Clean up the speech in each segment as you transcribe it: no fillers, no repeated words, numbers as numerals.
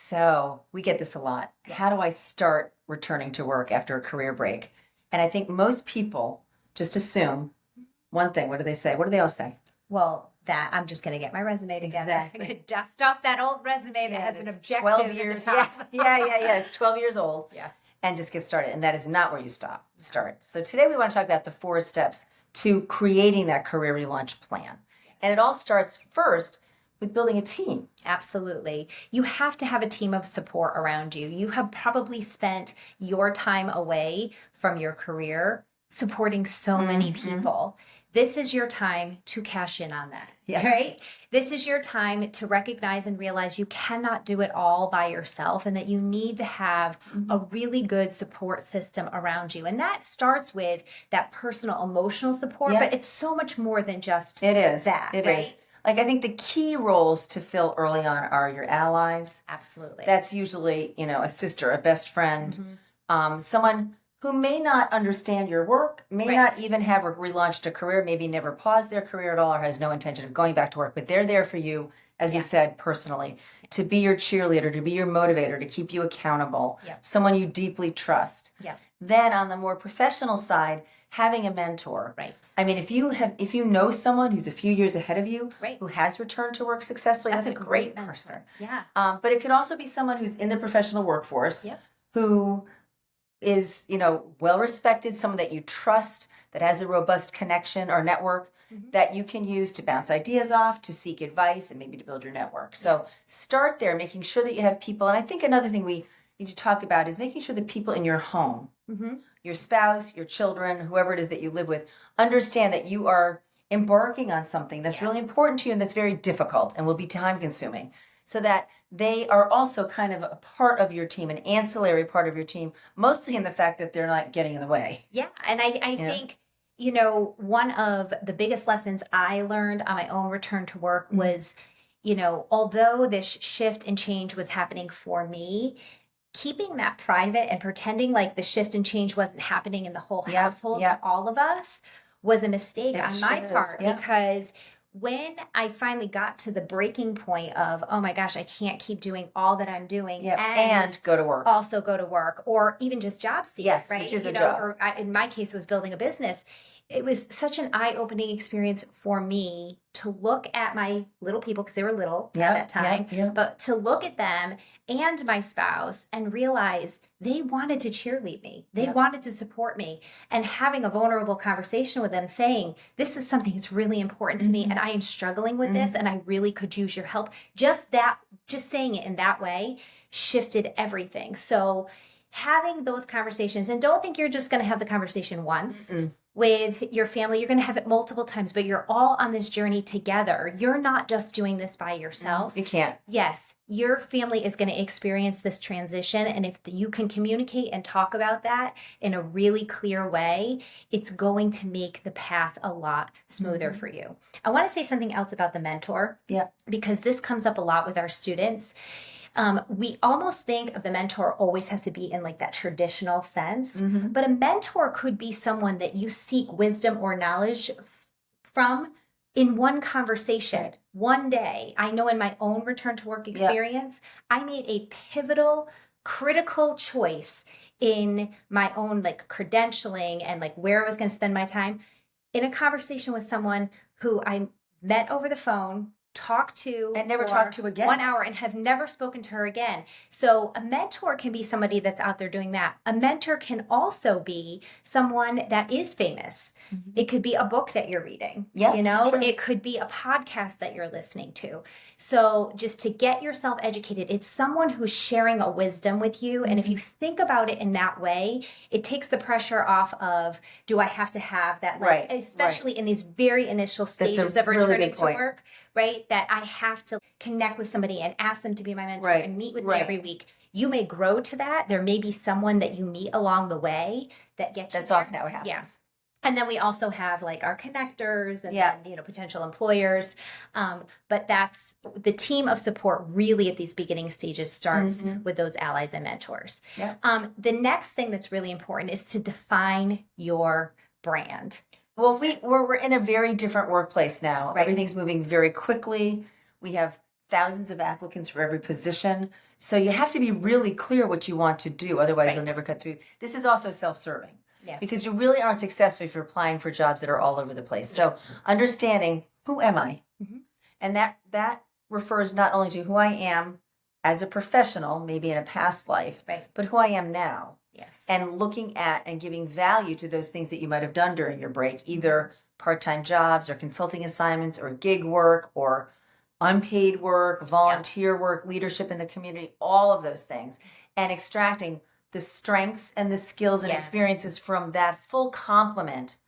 So we get this a lot. How do I start returning to work after a career break? And I think most people just assume one thing. What do they say? What do they all say? Well, that I'm just going to get my resume together. Exactly. I'm going to dust off that old resume that has an objective 12 years. at the top. Yeah. It's 12 years old. Yeah. And just get started. And that is not where you start. So today we want to talk about the 4 steps to creating that career relaunch plan. And it all starts first with building a team. Absolutely. You have to have a team of support around you. You have probably spent your time away from your career supporting so many people. This is your time to cash in on that, right? This is your time to recognize and realize you cannot do it all by yourself and that you need to have a really good support system around you. And that starts with that personal emotional support, but it's so much more than just that. It is. Like, I think the key roles to fill early on are your allies. Absolutely. That's usually, a sister, a best friend, someone who may not understand your work, may not even have relaunched a career, maybe never paused their career at all or has no intention of going back to work, but they're there for you, as you said, personally, to be your cheerleader, to be your motivator, to keep you accountable, someone you deeply trust. Then on the more professional side, having a mentor. I mean, if you know someone who's a few years ahead of you, who has returned to work successfully, that's a great person. But it could also be someone who's in the professional workforce, who is, well respected, someone that you trust, that has a robust connection or network that you can use to bounce ideas off, to seek advice, and maybe to build your network. So start there, making sure that you have people. And I think another thing we need to talk about is making sure that people in your home, your spouse, your children, whoever it is that you live with, understand that you are embarking on something that's really important to you and that's very difficult and will be time consuming, so that they are also kind of a part of your team, an ancillary part of your team, mostly in the fact that they're not getting in the way. Yeah. And I think, one of the biggest lessons I learned on my own return to work was, although this shift and change was happening for me, keeping that private and pretending like the shift and change wasn't happening in the whole household to all of us was a mistake on my part, because when I finally got to the breaking point of, oh my gosh, I can't keep doing all that I'm doing and go to work. Also go to work, or even just job seek, right? Which is a job. Or in my case, it was building a business. It was such an eye-opening experience for me to look at my little people, because they were little at that time, but to look at them and my spouse and realize they wanted to cheerlead me. They wanted to support me, and having a vulnerable conversation with them saying, this is something that's really important to me and I am struggling with this and I really could use your help. Just saying it in that way shifted everything. So having those conversations, and don't think you're just going to have the conversation once with your family. You're going to have it multiple times, but you're all on this journey together. You're not just doing this by yourself. You can't. Yes, your family is going to experience this transition. And if you can communicate and talk about that in a really clear way, it's going to make the path a lot smoother for you. I want to say something else about the mentor, because this comes up a lot with our students. We almost think of the mentor always has to be in like that traditional sense, but a mentor could be someone that you seek wisdom or knowledge from in one conversation, one day. I know in my own return to work experience, I made a pivotal, critical choice in my own like credentialing and like where I was going to spend my time in a conversation with someone who I met over the phone, talked to and never talked to again, 1 hour, and have never spoken to her again. So a mentor can be somebody that's out there doing that. A mentor can also be someone that is famous. It could be a book that you're reading, it could be a podcast that you're listening to. So just to get yourself educated, it's someone who's sharing a wisdom with you. And if you think about it in that way, it takes the pressure off of, do I have to have that, especially in these very initial stages of returning to work, right? That I have to connect with somebody and ask them to be my mentor and meet with me every week. You may grow to that. There may be someone that you meet along the way that gets you That's there. often how it happens. Yeah. And then we also have like our connectors and then, potential employers. But that's the team of support really at these beginning stages starts with those allies and mentors. The next thing that's really important is to define your brand. Well, we're in a very different workplace now. Everything's moving very quickly. We have thousands of applicants for every position. So you have to be really clear what you want to do. Otherwise, you'll never cut through. This is also self-serving. Yeah. Because you really aren't successful if you're applying for jobs that are all over the place. So understanding, who am I? Mm-hmm. And that refers not only to who I am as a professional, maybe in a past life, Right. but who I am now. Yes. And looking at and giving value to those things that you might have done during your break, either part-time jobs or consulting assignments or gig work or unpaid work, volunteer work, leadership in the community, all of those things, and extracting the strengths and the skills and experiences from that full complement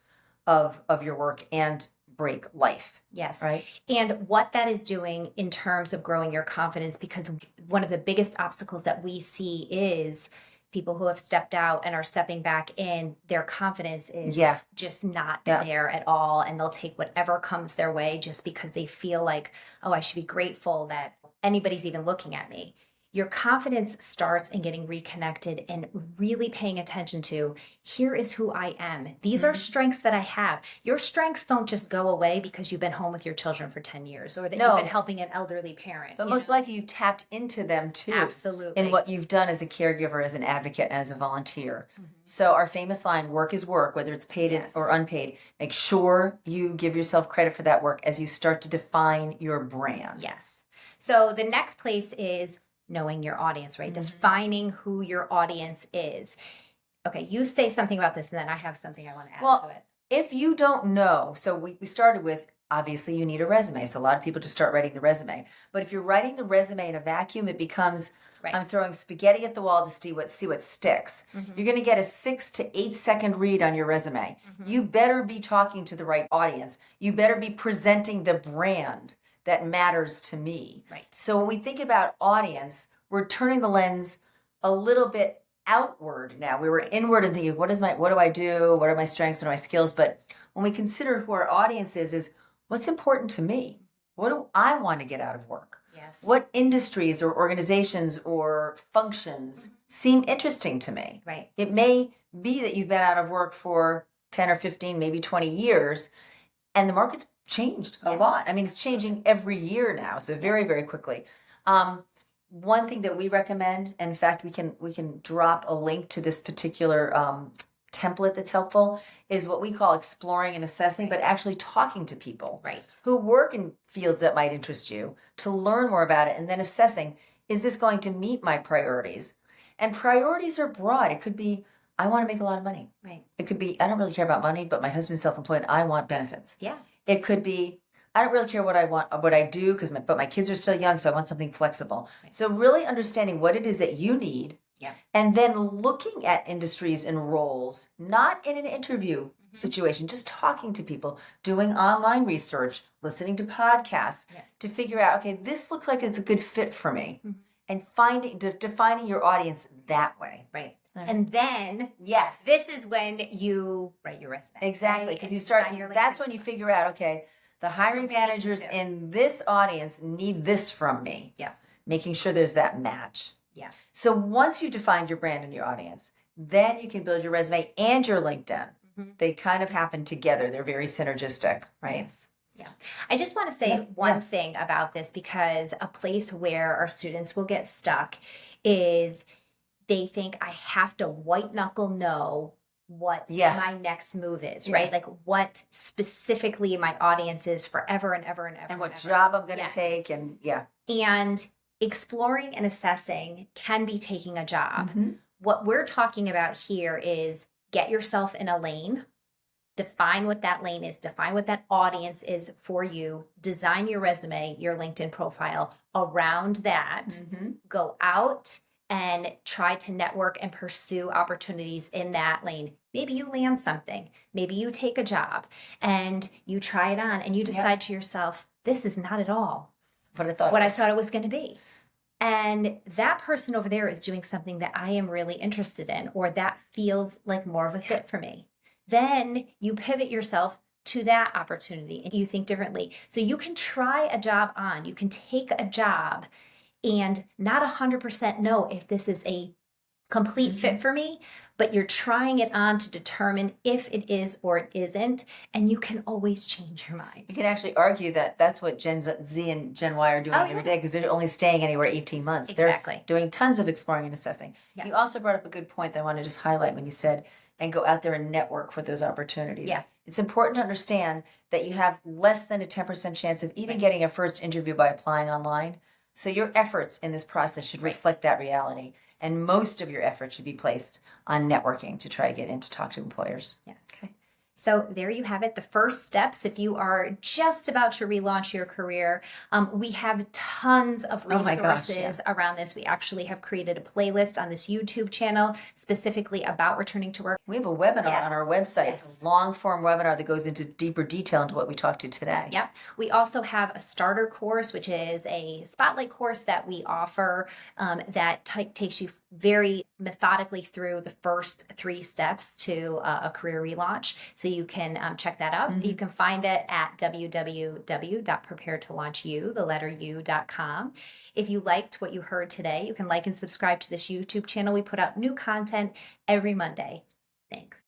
of your work and break life. Yes. Right. And what that is doing in terms of growing your confidence, because one of the biggest obstacles that we see is people who have stepped out and are stepping back in, their confidence is just not there at all. And they'll take whatever comes their way just because they feel like, oh, I should be grateful that anybody's even looking at me. Your confidence starts in getting reconnected and really paying attention to, here is who I am. These are strengths that I have. Your strengths don't just go away because you've been home with your children for 10 years or that you've been helping an elderly parent. But most likely you've tapped into them too. Absolutely. In what you've done as a caregiver, as an advocate, and as a volunteer. So our famous line, work is work, whether it's paid or unpaid. Make sure you give yourself credit for that work as you start to define your brand. Yes. So the next place is knowing your audience, right? Defining who your audience is. Okay, you say something about this and then I have something I want to add to it. If you don't know, so we started with, obviously you need a resume. So a lot of people just start writing the resume. But if you're writing the resume in a vacuum, it becomes, I'm throwing spaghetti at the wall to see what sticks. You're going to get a 6 to 8 second read on your resume. You better be talking to the right audience. You better be presenting the brand that matters to me. Right. So when we think about audience, we're turning the lens a little bit outward now. We were inward and thinking, what do I do? What are my strengths? What are my skills? But when we consider who our audience is what's important to me? What do I want to get out of work? Yes. What industries or organizations or functions seem interesting to me? Right. It may be that you've been out of work for 10 or 15, maybe 20 years, and the market's changed a lot. I mean, it's changing every year now, so very, very quickly. One thing that we recommend, and in fact, we can drop a link to this particular template that's helpful, is what we call exploring and assessing, but actually talking to people who work in fields that might interest you to learn more about it, and then assessing, is this going to meet my priorities? And priorities are broad. It could be, I want to make a lot of money. Right. It could be, I don't really care about money, but my husband's self-employed. I want benefits. Yeah. It could be, I don't really care what I do, but my kids are still young, so I want something flexible. Right. So really understanding what it is that you need, and then looking at industries and roles, not in an interview situation, just talking to people, doing online research, listening to podcasts to figure out, okay, this looks like it's a good fit for me, and defining your audience that way. Right. And then, this is when you write your resume. Exactly, because you start. That's when you figure out, okay, the hiring managers in this audience need this from me. Yeah. Making sure there's that match. Yeah. So once you defined your brand and your audience, then you can build your resume and your LinkedIn. They kind of happen together. They're very synergistic, right? Yes. Yeah. I just want to say one thing about this, because a place where our students will get stuck is they think I have to white knuckle know what my next move is, right? Like what specifically my audience is forever and ever and ever. And what job I'm going to take. And And exploring and assessing can be taking a job. What we're talking about here is get yourself in a lane, define what that lane is, define what that audience is for you, design your resume, your LinkedIn profile around that, go out and try to network and pursue opportunities in that lane. Maybe you land something, maybe you take a job and you try it on and you decide to yourself, this is not at all what I thought it was going to be. And that person over there is doing something that I am really interested in, or that feels like more of a fit for me. Then you pivot yourself to that opportunity and you think differently. So you can try a job on, you can take a job and not 100% know if this is a complete fit for me, but you're trying it on to determine if it is or it isn't, and you can always change your mind. You can actually argue that that's what Gen Z and Gen Y are doing every day, because they're only staying anywhere 18 months. Exactly. They're doing tons of exploring and assessing. Yeah. You also brought up a good point that I want to just highlight when you said, and go out there and network for those opportunities. Yeah. It's important to understand that you have less than a 10% chance of even getting a first interview by applying online. So your efforts in this process should reflect that reality. And most of your effort should be placed on networking to try to get in to talk to employers. Yes. Okay. So there you have it, the first steps. If you are just about to relaunch your career, we have tons of resources around this. We actually have created a playlist on this YouTube channel specifically about returning to work. We have a webinar on our website, a long form webinar that goes into deeper detail into what we talked to today. Yep. We also have a starter course, which is a spotlight course that we offer that takes you very methodically through the first 3 steps to a career relaunch. So you can check that out. You can find it at www.preparetolaunchu, the letter u.com. If you liked what you heard today, you can like and subscribe to this YouTube channel. We put out new content every Monday. Thanks.